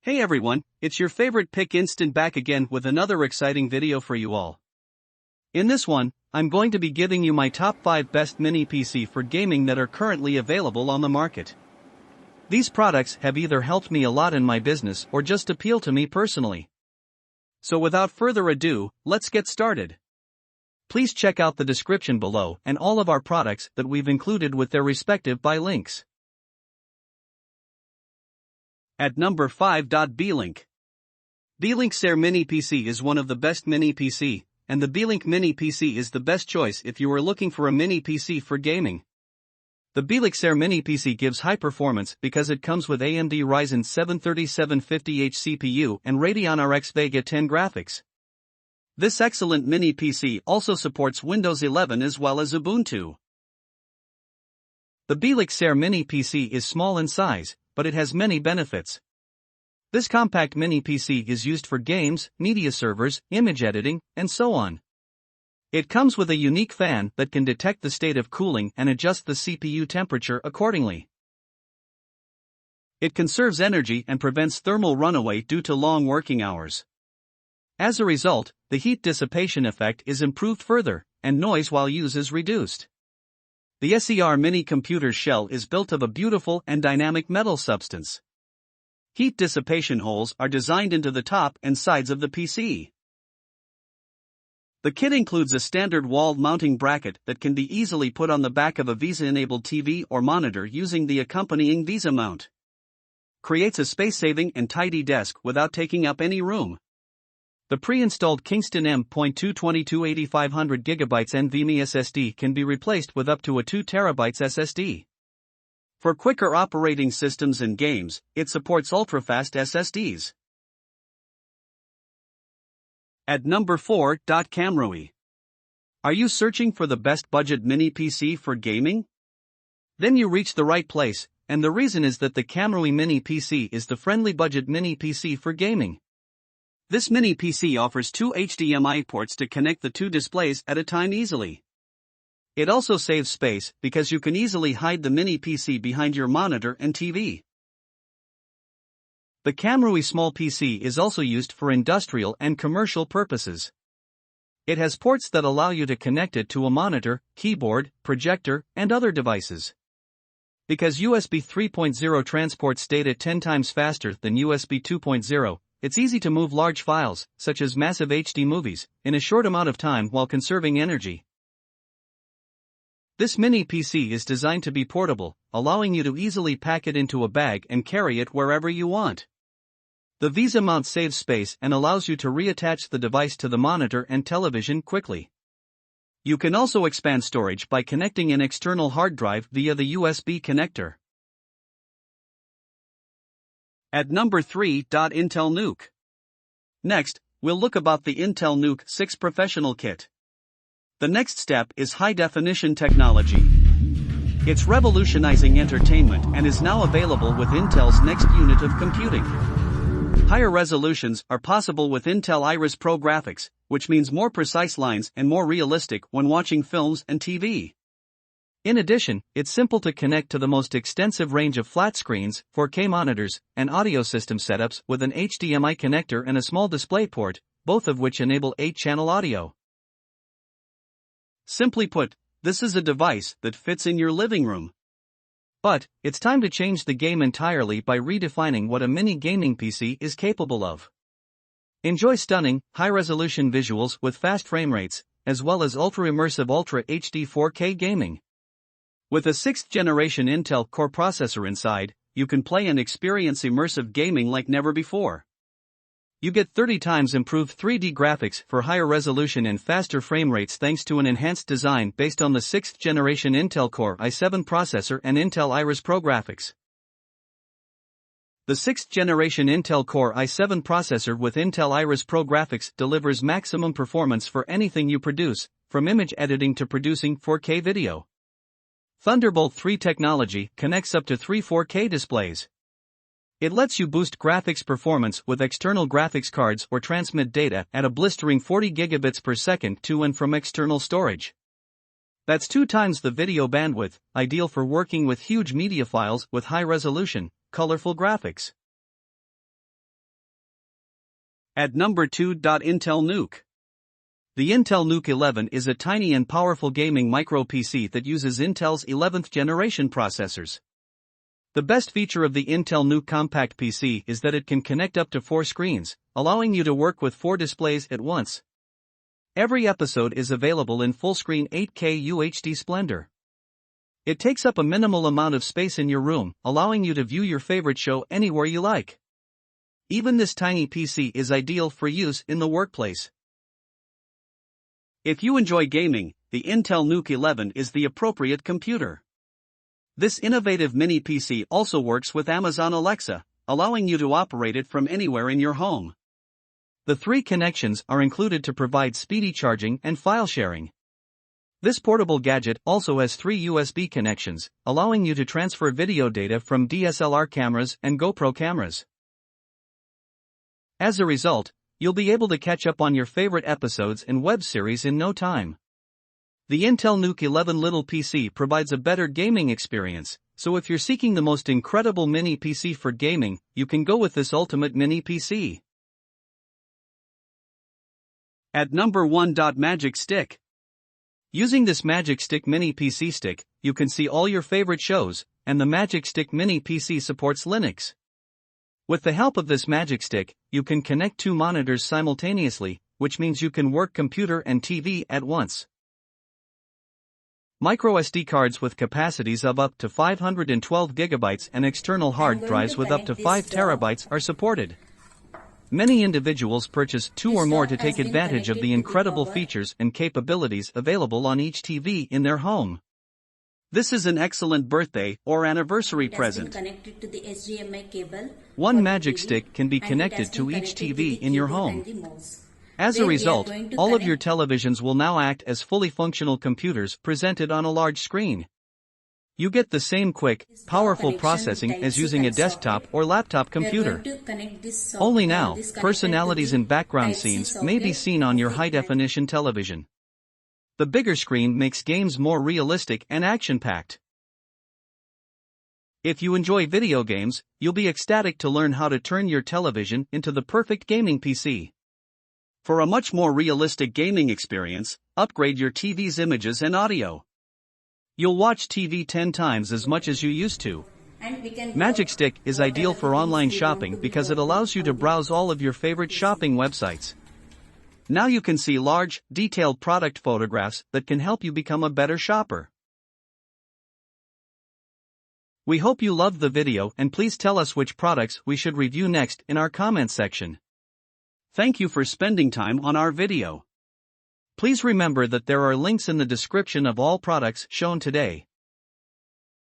Hey everyone, it's your favorite pick instant back again with another exciting video for you all. In this one, I'm going to be giving you my top 5 best mini PC for gaming that are currently available on the market. These products have either helped me a lot in my business or just appeal to me personally. So without further ado, let's get started. Please check out the description below and all of our products that we've included with their respective buy links. At number 5. BEELINK. BEELINK Air Mini PC is one of the best mini PC, and the BEELINK Mini PC is the best choice if you are looking for a mini PC for gaming. The BEELINK Air Mini PC gives high performance because it comes with AMD Ryzen 7 3750H CPU and Radeon RX Vega 10 graphics. This excellent mini PC also supports Windows 11 as well as Ubuntu. The BEELINK Air Mini PC is small in size, but it has many benefits. This compact mini PC is used for games, media servers, image editing, and so on. It comes with a unique fan that can detect the state of cooling and adjust the CPU temperature accordingly. It conserves energy and prevents thermal runaway due to long working hours. As a result, the heat dissipation effect is improved further, and noise while used is reduced. The SER mini computer's shell is built of a beautiful and dynamic metal substance. Heat dissipation holes are designed into the top and sides of the PC. The kit includes a standard wall mounting bracket that can be easily put on the back of a VESA-enabled TV or monitor using the accompanying VESA mount. Creates a space-saving and tidy desk without taking up any room. The pre-installed Kingston M.2 228500 GB NVMe SSD can be replaced with up to a 2 TB SSD. For quicker operating systems and games, it supports ultra-fast SSDs. At number 4. Camrui. Are you searching for the best budget mini PC for gaming? Then you reach the right place, and the reason is that the Camrui Mini PC is the friendly budget mini PC for gaming. This mini PC offers 2 HDMI ports to connect the two displays at a time easily. It also saves space because you can easily hide the mini PC behind your monitor and TV. The Camrui Small PC is also used for industrial and commercial purposes. It has ports that allow you to connect it to a monitor, keyboard, projector, and other devices. Because USB 3.0 transports data 10 times faster than USB 2.0, it's easy to move large files, such as massive HD movies, in a short amount of time while conserving energy. This mini PC is designed to be portable, allowing you to easily pack it into a bag and carry it wherever you want. The VESA mount saves space and allows you to reattach the device to the monitor and television quickly. You can also expand storage by connecting an external hard drive via the USB connector. At number 3. Intel NUC. Next, we'll look about the Intel NUC 6 Professional Kit. The next step is high-definition technology. It's revolutionizing entertainment and is now available with Intel's next unit of computing. Higher resolutions are possible with Intel Iris Pro graphics, which means more precise lines and more realistic when watching films and TV. In addition, it's simple to connect to the most extensive range of flat screens, 4K monitors, and audio system setups with an HDMI connector and a small DisplayPort, both of which enable 8-channel audio. Simply put, this is a device that fits in your living room. But, it's time to change the game entirely by redefining what a mini gaming PC is capable of. Enjoy stunning, high-resolution visuals with fast frame rates, as well as ultra-immersive Ultra HD 4K gaming. With a 6th generation Intel Core processor inside, you can play and experience immersive gaming like never before. You get 30 times improved 3D graphics for higher resolution and faster frame rates thanks to an enhanced design based on the 6th generation Intel Core i7 processor and Intel Iris Pro graphics. The 6th generation Intel Core i7 processor with Intel Iris Pro graphics delivers maximum performance for anything you produce, from image editing to producing 4K video. Thunderbolt 3 technology connects up to 3 4K displays. It lets you boost graphics performance with external graphics cards or transmit data at a blistering 40 gigabits per second to and from external storage. That's 2 times the video bandwidth, ideal for working with huge media files with high resolution, colorful graphics. At number 2. Intel Nuke. The Intel Nuke 11 is a tiny and powerful gaming micro PC that uses Intel's 11th generation processors. The best feature of the Intel Nuke compact PC is that it can connect up to 4 screens, allowing you to work with 4 displays at once. Every episode is available in full-screen 8K UHD splendor. It takes up a minimal amount of space in your room, allowing you to view your favorite show anywhere you like. Even this tiny PC is ideal for use in the workplace. If you enjoy gaming, the Intel Nuke 11 is the appropriate computer. This innovative mini PC also works with Amazon Alexa, allowing you to operate it from anywhere in your home. The 3 connections are included to provide speedy charging and file sharing. This portable gadget also has 3 USB connections, allowing you to transfer video data from DSLR cameras and GoPro cameras. As a result, you'll be able to catch up on your favorite episodes and web series in no time. The Intel Nuke 11 little PC provides a better gaming experience, so if you're seeking the most incredible mini PC for gaming, you can go with this ultimate mini PC. At number 1. Magic Stick. Using this Magic Stick mini PC stick, you can see all your favorite shows, and the Magic Stick mini PC supports Linux. With the help of this Magic Stick, you can connect 2 monitors simultaneously, which means you can work computer and TV at once. MicroSD cards with capacities of up to 512 GB and external hard drives with up to 5 TB are supported. Many individuals purchase 2 or more to take advantage of the incredible features and capabilities available on each TV in their home. This is an excellent birthday or anniversary present. One Magic Stick can be connected to each TV in your home. As a result, all of your televisions will now act as fully functional computers presented on a large screen. You get the same quick, powerful processing as using a desktop or laptop computer. Only now, personalities and background scenes may be seen on your high-definition television. The bigger screen makes games more realistic and action-packed. If you enjoy video games, you'll be ecstatic to learn how to turn your television into the perfect gaming PC. For a much more realistic gaming experience, upgrade your TV's images and audio. You'll watch TV 10 times as much as you used to. Magic Stick is ideal for online shopping because it allows you to browse all of your favorite shopping websites. Now you can see large, detailed product photographs that can help you become a better shopper. We hope you loved the video and please tell us which products we should review next in our comments section. Thank you for spending time on our video. Please remember that there are links in the description of all products shown today.